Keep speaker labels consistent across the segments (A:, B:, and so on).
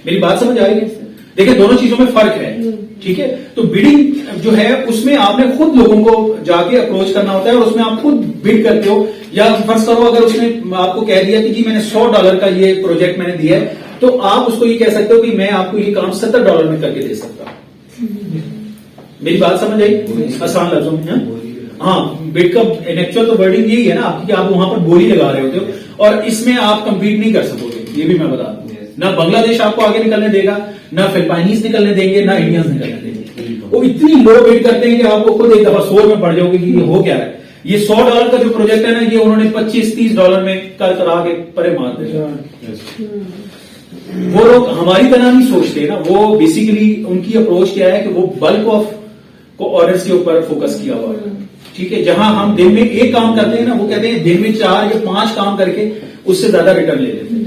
A: मेरी बात समझ आ रही है? देखिए दोनों चीजों में फर्क है, ठीक है। तो बिडिंग जो है उसमें आपने खुद लोगों को जाके अप्रोच करना होता है और उसमें आप खुद बिड करते हो। या फर्ज करो अगर उसने आपको कह दिया कि जी मैंने $100 का ये प्रोजेक्ट मैंने दिया है, तो आप उसको ये कह सकते हो कि मैं आपको ये काम $70 में करके दे सकता हूं। मेरी बात समझ आई आसान लफ्जों में? हाँ, बिड का एक्चुअल तो वर्डिंग यही है ना आपकी कि आप वहां पर बोली लगा रहे होते हो और इसमें आप कंपीट नहीं कर सकोगे, ये भी मैं बता दूं। ना बांग्लादेश आपको आगे निकलने देगा, ना फिलिपाइनीज निकलने देंगे, ना इंडियंस निकलने देंगे। वो इतनी लो बिड करते हैं कि आपको खुद एक दफा शोर में पड़ जाओगे कि ये हो क्या है। ये $100 का जो प्रोजेक्ट है ना, ये उन्होंने $25-30 में कर करा के परे मार दिया। वो लोग हमारी तरह नहीं सोचते ना, वो बेसिकली उनकी अप्रोच क्या है कि वो बल्क ऑफ को ऑर्डर्स के ऊपर फोकस किया हुआ है, ठीक है। जहां हम दिन में एक काम करते हैं ना, वो कहते हैं दिन में 4 या 5 काम करके उससे ज्यादा रिटर्न ले लेते हैं।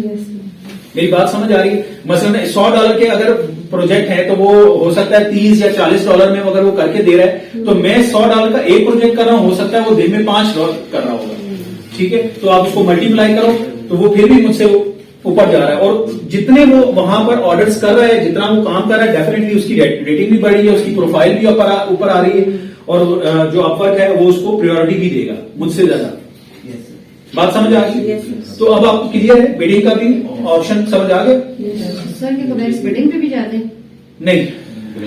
A: मेरी बात समझ आ रही है? मसलन $100 के अगर प्रोजेक्ट है तो वो हो सकता है $30 या $40 में अगर वो करके दे रहा है, तो मैं $100 का एक प्रोजेक्ट कर रहा हूं, हो सकता है वो दिन में 5 कर रहा होगा, ठीक है। तो आप उसको मल्टीप्लाई करो तो वो फिर भी मुझसे ऊपर जा रहा है। और जितने वो वहां पर ऑर्डर्स कर रहा है, जितना वो काम कर रहा है, डेफिनेटली उसकी रेटिंग भी बढ़ी है, उसकी प्रोफाइल भी ऊपर आ रही है और जो अपवर्क है वो उसको प्रायोरिटी भी देगा मुझसे ज्यादा। बात समझ आ गई? तो अब आपको क्लियर है, बिडिंग का भी ऑप्शन समझ आ गया?
B: सर के प्रोडक्ट्स बिडिंग पे भी जाते हैं?
A: नहीं,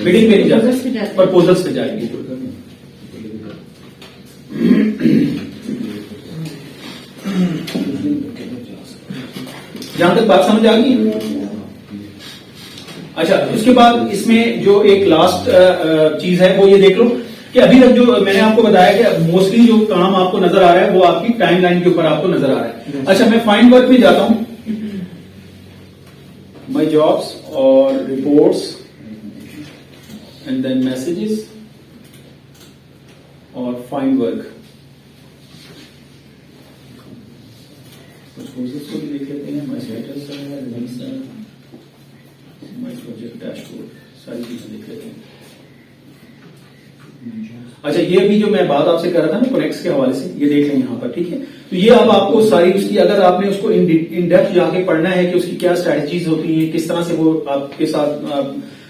A: बिडिंग पे नहीं जाते, प्रपोजल्स पे जाएंगे। जहां तक बात समझ आ गई? अच्छा, उसके बाद इसमें जो एक लास्ट चीज है वो ये देख लो कि अभी तक जो मैंने आपको बताया कि मोस्टली जो काम आपको नजर आ रहा है वो आपकी टाइमलाइन के ऊपर आपको नजर आ रहा है। अच्छा, मैं फाइंड वर्क में जाता हूं, माय जॉब्स और रिपोर्ट्स एंड देन मैसेजेस और फाइंड वर्क। कुछ कोर्सेज को भी देख लेते हैं। माय स्टेटस है, माय प्रोजेक्ट डैशबोर्ड, सारी चीजें देख लेते हैं। अच्छा, ये अभी जो मैं बात आपसे कर रहा था ना कनेक्ट्स के हवाले से, ये देख लें यहाँ पर, ठीक है। तो ये अब आपको सारी उसकी, अगर आपने उसको इन डेप्थ जाके पढ़ना है कि उसकी क्या स्ट्रेटजीज होती हैं, किस तरह से वो आपके साथ,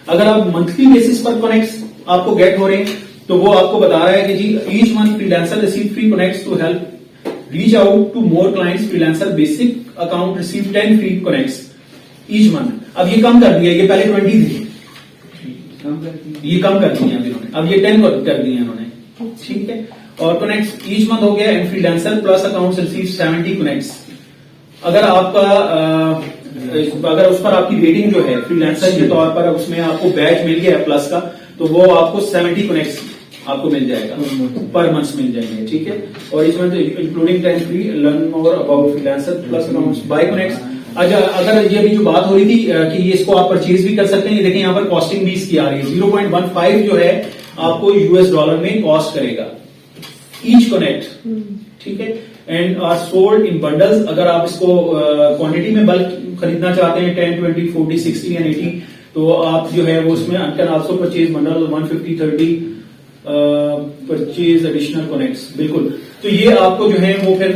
A: अगर आप मंथली बेसिस पर कनेक्ट्स आपको गेट हो रहे हैं तो वो आपको बता रहा है कि जी each month freelancer receive free connects to help reach out to more clients. Freelancer basic account receive 10 free connects each month. अब ये कम कर दिया, ये पहले 20 थी, ये कम कर दिए इन्होंने, अब ये 10 कर दिए इन्होंने, ठीक है। और कनेक्ट्स ईच मंथ हो गया and freelancer plus account receive 70 connects. अगर आपका अगर उस पर आपकी रेटिंग जो है फ्रीलांसर के तौर पर उसमें आपको बैच मिल गया है प्लस का, तो वो आपको 70 कनेक्ट्स आपको मिल जाएगा, पर मंथ मिल जाएंगे, ठीक है। और इस month including 10 free learn more about freelancer plus accounts buy connects. अच्छा, अगर ये भी जो बात हो रही थी कि ये इसको आप परचेज भी कर सकते हैं, ये देखें यहाँ पर कॉस्टिंग भी इसकी आ रही है 0.15 जो है आपको $US में कॉस्ट करेगा ईच कनेक्ट, ठीक है। And are sold in bundles. अगर आप इसको क्वांटिटी में बल्क खरीदना चाहते हैं 10, 20, 40, 60 एंड 80, तो आप जो है वो उसमें can also purchase bundle 150, 30 purchase additional connects. बिल्कुल, तो ये आपको जो है वो फिर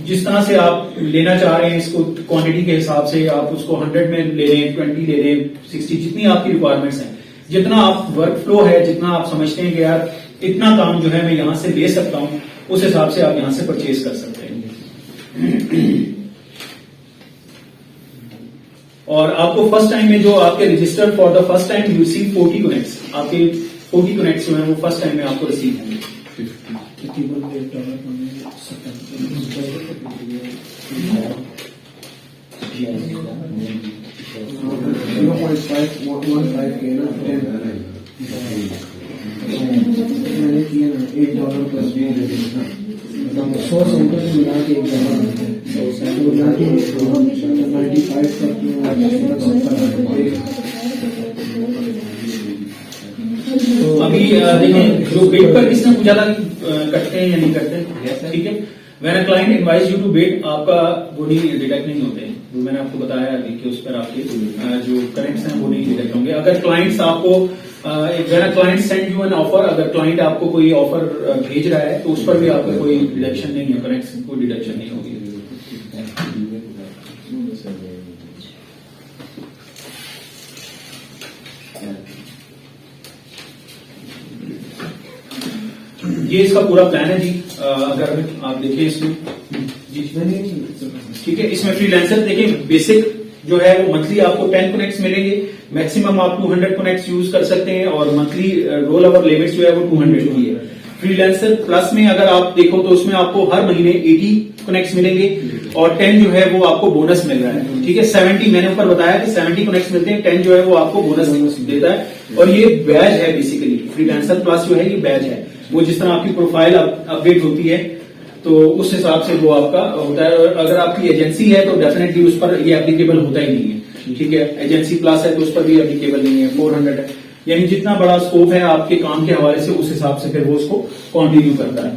A: जिस तरह से आप लेना चाह रहे हैं इसको क्वांटिटी के हिसाब से आप उसको 100 में ले लें, 20 ले लें, 60, जितनी आपकी रिक्वायरमेंट्स हैं, जितना आप वर्क फ्लो है, जितना आप समझते हैं कि यार इतना काम जो है मैं यहां से ले सकता हूं, उस हिसाब से आप यहां से परचेज कर सकते हैं। और आपको फर्स्ट टाइम में जो आपके register for the first time you receive 40 connects, आपके 40 कनेक्ट्स जो है वो फर्स्ट टाइम में आपको रिसीव होंगे।
C: मैंने किया ना $1 प्लस $100 सेंटर मिला के
A: अभी देखें जो बिड पर किसने पूछा था कटते हैं या नहीं करते, ठीक है। When a client invites you to bid, आपका वो नहीं डिडक्ट नहीं होते हैं, मैंने आपको बताया अभी कि उस पर आपके जो करेंट्स हैं वो नहीं डिडक्ट होंगे। अगर क्लाइंट्स आपको when a client send you an offer, अगर क्लाइंट आपको कोई ऑफर भेज रहा है तो उस पर भी आपका कोई डिडक्शन नहीं है, करेंट्स कोई डिडक्शन नहीं होगी। ये इसका पूरा प्लान है जी। अगर आप देखिए इसमें जी, ठीक है, इसमें फ्रीलांसर देखिए बेसिक जो है वो मंथली आपको 10 कनेक्ट्स मिलेंगे, मैक्सिमम आप 200 कनेक्ट्स यूज कर सकते हैं और मंथली रोल ओवर लिमिट जो है वो 200 की है। फ्रीलांसर प्लस में अगर आप देखो तो उसमें आपको हर महीने 80 कनेक्ट्स मिलेंगे और 10 जो है वो आपको बोनस मिल रहा है, ठीक है। 70 मैंने ऊपर बताया कि 70 कनेक्ट्स मिलते हैं, 10 जो है वो आपको बोनस देता है और ये बैज है बेसिकली। फ्रीलांसर प्लस जो है ये बैज है, वो जिस तरह आपकी प्रोफाइल अपडेट होती है तो उस हिसाब से वो आपका होता है। और अगर आपकी एजेंसी है तो डेफिनेटली उस पर ये एप्लीकेबल होता ही नहीं है, ठीक है। एजेंसी प्लस है तो उस पर भी एप्लीकेबल नहीं है। 400 है, यानी जितना बड़ा स्कोप है आपके काम के हवाले से उस हिसाब से फिर वो उसको कंटिन्यू करता है।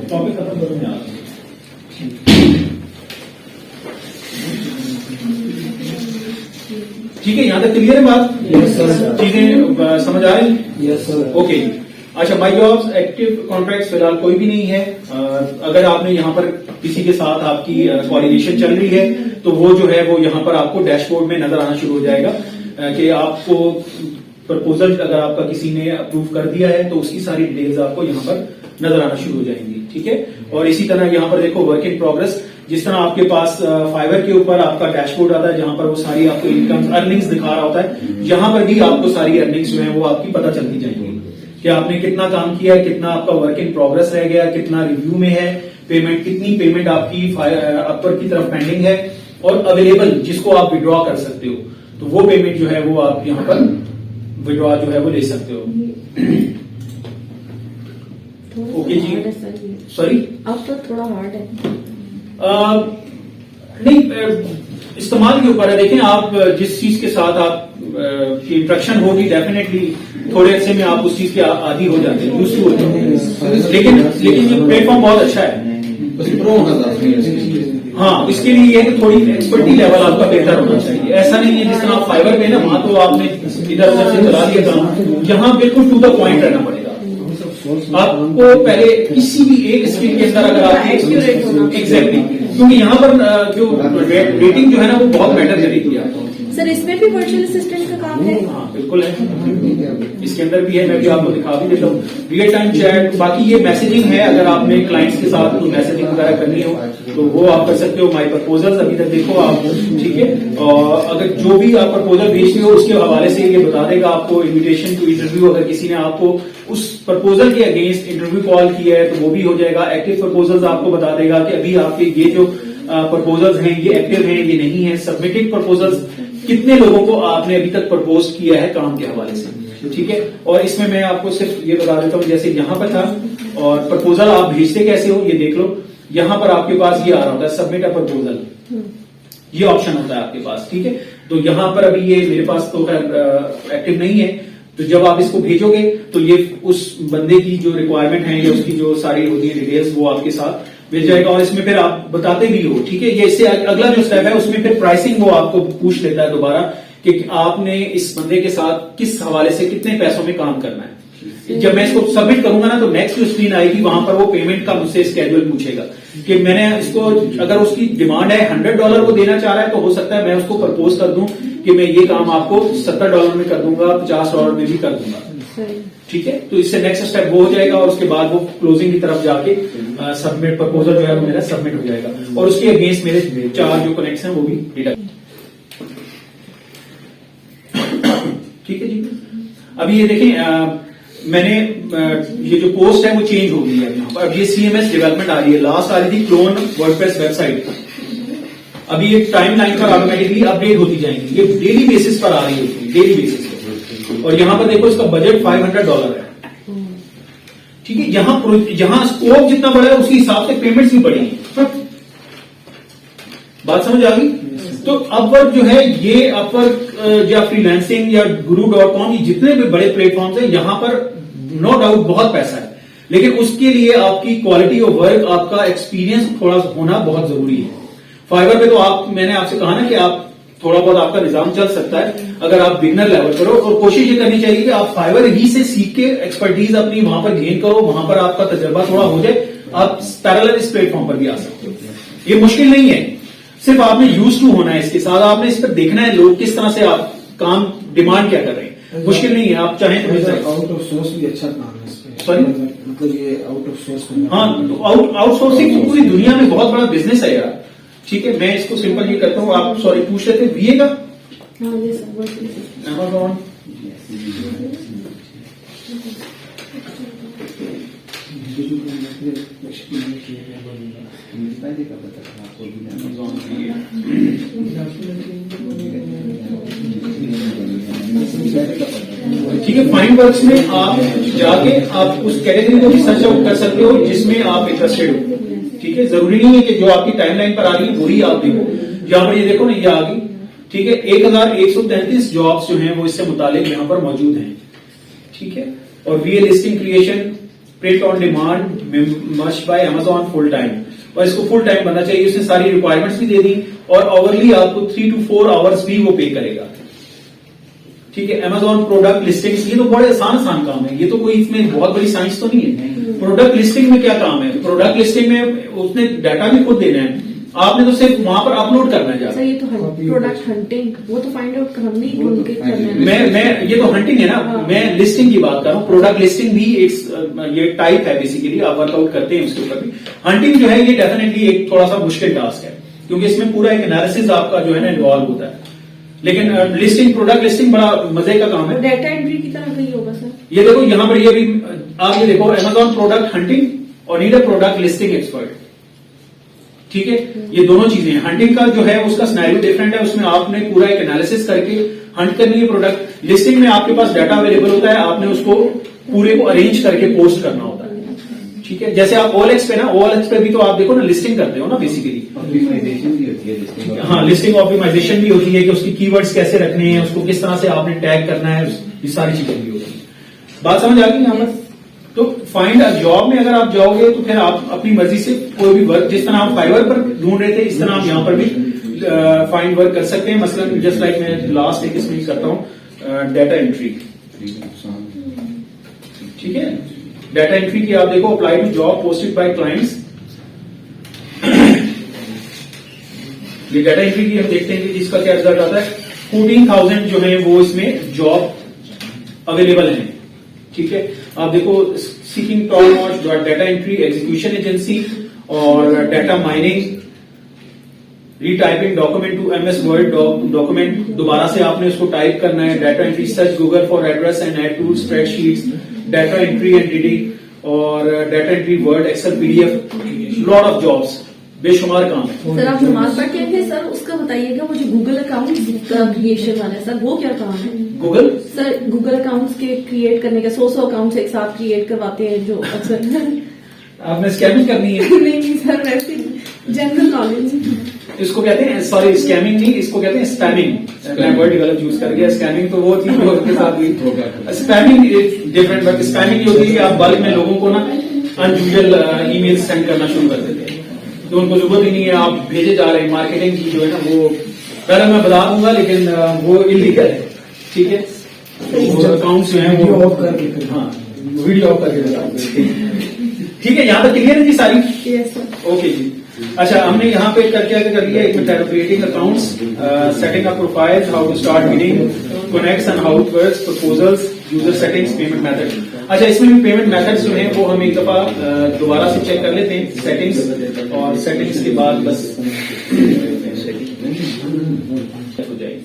A: टॉपिक खत्म करो मैं आता हूं। ठीक है, यहां तक क्लियर है बात?
C: Yes sir.
A: चीजें समझ आ रही?
C: Yes sir.
A: ओके। अच्छा, माई जॉब्स एक्टिव कॉन्ट्रैक्ट फिलहाल कोई भी नहीं है। अगर आपने यहाँ पर किसी के साथ आपकी कोऑर्डिनेशन चल रही है तो वो जो है वो यहाँ पर आपको डैशबोर्ड में नजर आना शुरू हो जाएगा कि आपको प्रपोजल अगर आपका किसी ने अप्रूव कर दिया है तो उसकी सारी डिटेल्स आपको यहाँ पर नजर आना शुरू हो जाएंगी, ठीक है। और इसी तरह यहाँ पर देखो वर्क इन प्रोग्रेस, जिस तरह आपके पास फाइवर के ऊपर आपका डैशबोर्ड आता है जहां पर वो सारी आपको इनकम अर्निंग्स दिखा रहा होता है, यहां पर भी आपको सारी अर्निंग्स जो है वो आपकी पता चलती जाएंगी कि आपने कितना काम किया है, कितना आपका वर्क इन प्रोग्रेस रह गया, कितना रिव्यू में है, पेमेंट कितनी पेमेंट आपकी अपर की तरफ पेंडिंग है और अवेलेबल जिसको आप विड्रॉ कर सकते हो, तो वो पेमेंट जो है वो आप यहाँ पर विड्रॉ जो है वो ले सकते हो। ओके जी, सॉरी
B: अब तो थोड़ा हार्ड है।
A: नहीं, इस्तेमाल के ऊपर है। देखें आप जिस चीज के साथ आप की इंट्रैक्शन होगी डेफिनेटली थोड़े अरसे में आप उस चीज के आदी हो जाते हैं, यूज टू हो जाते हैं। लेकिन ये प्लेटफॉर्म बहुत अच्छा है। हाँ, इसके लिए ये है कि थोड़ी एक्सपर्टी लेवल आपका बेहतर होना चाहिए। ऐसा नहीं है जिस तरह आप फाइबर पे ना वहां तो आपने इधर उधर से चला दिया काम, यहाँ बिल्कुल टू द पॉइंट रहना पड़ेगा। आपको पहले किसी भी एक स्किल के अंदर अगर आप एग्जैक्टली, क्योंकि यहाँ पर जो रेटिंग जो है ना वो बहुत मैटर करेगी आपको।
B: सर इसमें भी वर्चुअल असिस्टेंट का काम है?
A: हाँ बिल्कुल है, इसके अंदर भी है, मैं भी आपको दिखा भी देता हूँ। रियल टाइम चैट, बाकी ये मैसेजिंग है, अगर आपने क्लाइंट्स के साथ कोई मैसेजिंग वगैरह करनी हो तो वो आप कर सकते हो। माई प्रपोजल्स अभी तक देखो आप, ठीक है। और अगर जो भी आप प्रपोजल भेजते हो उसके हवाले से ये बता देगा आपको इन्विटेशन टू इंटरव्यू। अगर किसी ने आपको उस प्रपोजल के अगेंस्ट इंटरव्यू कॉल किया है तो वो भी हो जाएगा। एक्टिव प्रपोजल्स आपको बता देगा कि अभी आपके ये जो प्रपोजल्स हैं ये एक्टिव हैं, ये नहीं है। सबमिटेड प्रपोजल्स, कितने लोगों को आपने अभी तक प्रपोज किया है काम के हवाले से, ठीक है। और इसमें मैं आपको सिर्फ ये बता देता हूँ, जैसे यहाँ पर था और प्रपोजल आप भेजते कैसे हो ये देख लो। यहाँ पर आपके पास ये आ रहा होता है सबमिट अ प्रपोजल, ये ऑप्शन होता है आपके पास, ठीक है। तो यहाँ पर अभी ये मेरे पास तो एक्टिव नहीं है, तो जब आप इसको भेजोगे तो ये उस बंदे की जो रिक्वायरमेंट है या उसकी जो सारी होती है डिटेल्स वो आपके साथ मिल जाएगा। और इसमें फिर आप बताते भी हो, ठीक है। ये इससे अगला जो स्टेप है उसमें फिर प्राइसिंग वो आपको पूछ लेता है दोबारा कि आपने इस बंदे के साथ किस हवाले से कितने पैसों में काम करना है। जब मैं इसको सबमिट करूंगा ना तो नेक्स्ट जो स्क्रीन आएगी वहां पर वो पेमेंट का मुझसे स्केड्यूल पूछेगा कि मैंने इसको, अगर उसकी डिमांड है $100 वो देना चाह रहा है तो हो सकता है मैं उसको प्रपोज कर दूं कि मैं ये काम आपको $70 में कर दूंगा, $50 में भी कर दूंगा, ठीक है। तो इससे नेक्स्ट स्टेप वो हो जाएगा और उसके बाद वो क्लोजिंग की तरफ जाके सबमिट प्रपोजल जो है वो मेरा सबमिट हो जाएगा और उसके अगेंस्ट मेरे 4 जो कनेक्शन है वो भी डिडक्ट, ठीक है जी। अभी ये देखें मैंने ये जो पोस्ट है वो चेंज हो गई है यहाँ पर। अब ये CMS डेवलपमेंट आ रही है, लास्ट आ रही थी क्लोन वर्डप्रेस वेबसाइट, अभी ये टाइम लाइन पर ऑटोमेटिकली अपडेट होती जाएंगी। ये डेली बेसिस पर आ रही होती है, डेली बेसिस पर। और यहाँ पर देखो इसका बजट $500 है, ठीक है। जहां स्कोप जितना बड़ा है उसी हिसाब से पेमेंट्स भी बढ़ेगी। बात समझ आ गई? तो अपवर्क जो है ये अपवर्क या फ्रीलांसिंग या guru.com, ये जितने भी बड़े प्लेटफॉर्म्स हैं यहाँ पर नो डाउट बहुत पैसा है, लेकिन उसके लिए आपकी क्वालिटी ऑफ वर्क, आपका एक्सपीरियंस थोड़ा होना बहुत जरूरी है। फाइवर पे तो मैंने आपसे कहा ना कि आप थोड़ा बहुत आपका निजाम चल सकता है अगर आप बिगनर लेवल पर हो, और कोशिश ये करनी चाहिए कि आप फाइवर ही से सीख के एक्सपर्टीज अपनी वहां पर गेन करो, वहां पर आपका तजर्बा थोड़ा हो जाए, आप पैरेलल इस प्लेटफॉर्म पर भी आ सकते हो। ये मुश्किल नहीं है, सिर्फ आपने यूज टू होना है इसके साथ, आपने इस पर देखना है लोग किस तरह से आप काम डिमांड क्या कर रहे हैं, मुश्किल नहीं है, आप चाहें तो मिल जाए।
C: आउट ऑफ सोर्स भी अच्छा काम है इसमें।
A: Sorry?
C: मतलब ये आउट ऑफ सोर्स
A: हाँ, आउटसोर्सिंग तो पूरी दुनिया में बहुत बड़ा बिजनेस है यार। ठीक है, मैं इसको सिंपल ये करता हूँ, आप सॉरी पूछ रहे थे वीए का,
B: हाँ ये सर वर्चुअल असिस्टेंट।
A: अमेजॉन ठीक है, फाइंड वर्क्स में आप जाके आप उस कैटेगरी को भी सर्च आउट कर सकते हो जिसमें आप इंटरेस्टेड हो। ठीक है, जरूरी नहीं है कि जो आपकी टाइमलाइन पर आ रही है वही आप देखो। यहाँ पर ये देखो ना, ये आ गई। ठीक है, 1133 जॉब्स जो हैं वो इससे मुतालिक यहाँ पर मौजूद हैं। ठीक है, और वीए listing creation, print on demand, must buy Amazon full time, और इसको फुल टाइम बनना चाहिए। उसने सारी रिक्वायरमेंट्स भी दे दी और ओवरली आपको 3 to 4 आवर्स भी वो पे करेगा। ठीक है, अमेजॉन प्रोडक्ट लिस्टिंग्स, ये तो बड़े आसान काम है, ये तो कोई इसमें बहुत बड़ी साइंस तो नहीं है। प्रोडक्ट लिस्टिंग में क्या काम है, प्रोडक्ट लिस्टिंग में उसने डाटा भी खुद देना है, आपने तो सिर्फ वहां पर अपलोड करना है जाकर।
B: सर ये तो प्रोडक्ट हंटिंग, वो तो फाइंड आउट करनी ढूंढ के करना है।
A: मैं ये तो हंटिंग है ना,
B: हाँ।
A: मैं लिस्टिंग की बात कर रहा हूँ। प्रोडक्ट लिस्टिंग भी एक ये टाइप है बेसिकली, आप वर्कआउट करते हैं उसके ऊपर भी। हंटिंग जो है ये डेफिनेटली एक थोड़ा सा मुश्किल टास्क है, क्योंकि इसमें पूरा एक एनालिसिस आपका जो है ना इन्वॉल्व होता है। लेकिन लिस्टिंग, प्रोडक्ट लिस्टिंग बड़ा मजे का काम है।
B: डेटा एंट्री की तरह कहीं होगा सर।
A: ये देखो यहाँ पर ये भी आप ये देखो, अमेजॉन प्रोडक्ट हंटिंग और need a product listing expert. ठीक है, ये दोनों चीजें हैं। हंटिंग का जो है उसका सिनेरियो डिफरेंट है, उसमें आपने पूरा एक एनालिसिस करके हंट करनी है प्रोडक्ट। लिस्टिंग में आपके पास डाटा अवेलेबल होता है, आपने उसको पूरे को अरेंज करके पोस्ट करना होता है। ठीक है, जैसे आप OLX पे ना, OLX पे भी तो आप देखो ना लिस्टिंग करते हो ना बेसिकली।
D: ऑप्टिमाइजेशन भी होती है लिस्टिंग।
A: हाँ, लिस्टिंग ऑप्टिमाइजेशन भी होती है कि उसकी कीवर्ड्स कैसे रखने हैं, उसको किस तरह से आपने टैग करना है, ये सारी चीजें भी होती है। बात समझ आ गई यहाँ पर? तो फाइंड अ जॉब में अगर आप जाओगे तो फिर आप अपनी मर्जी से कोई भी वर्क, जिस तरह आप फाइवर पर ढूंढ रहे थे इस तरह आप यहाँ पर भी फाइंड वर्क कर सकते हैं। मसलन जस्ट लाइक मैं लास्ट एक इसमें करता हूँ डाटा एंट्री। ठीक है, डाटा एंट्री की आप देखो, apply to job posted by clients. ये डाटा एंट्री की हम देखते हैं कि इसका क्या रिजल्ट आता है। 14,000 जो है वो इसमें जॉब अवेलेबल है। ठीक है, आप देखो seeking top notch data entry execution agency और data mining, retyping document to MS word document, दोबारा से आपने उसको टाइप करना है। Data entry search Google for address and add to spreadsheets, data entry and reading और data entry word Excel PDF, lot of jobs, बेशुमार काम है।
B: सर आप नमाज पढ़ के थे सर, उसका बताइएगा। वो जो गूगल अकाउंट क्रिएशन वाला है सर, वो क्या काम है?
A: गूगल
B: सर गूगल अकाउंट्स के क्रिएट करने का 100 अकाउंट्स एक साथ क्रिएट करवाते हैं जो अक्सर
A: आपने स्कैमिंग करनी है।
B: नहीं सर, वैसे जनरल नॉलेज।
A: इसको कहते हैं, सॉरी स्कैमिंग नहीं, इसको कहते हैं स्पैमिंग। मैं वर्ड गलत यूज कर गया। स्कैमिंग तो वो चीज के साथ हुई, स्पैमिंग डिफरेंट। बट स्पैमिंग ये होती है कि आप बल्क में लोगों को ना अनयूजुअल ईमेल सेंड करना शुरू कर देते हैं, तो उनको जरूरत ही नहीं है, आप भेजे जा रहे हैं। मार्केटिंग की जो है ना वो पहले मैं बता दूंगा, लेकिन वो इलीगल है। ठीक है, अकाउंट जो है वो
C: ऑफ करके,
A: हाँ वीडियो ऑफ करके बता। ठीक है, यहाँ तक क्लियर है जी सारी?
B: Yes sir.
A: ओके जी। अच्छा, हमने यहाँ पे क्या कर लिया, एक method creating accounts, setting up profile, how to start meeting, connects and how it works, proposals, user settings, payment method. अच्छा, इसमें भी पेमेंट मेथड्स जो हैं वो हम एक दफा दोबारा से चेक कर लेते हैं। सेटिंग्स, और सेटिंग्स के बाद बस हो जाएगी।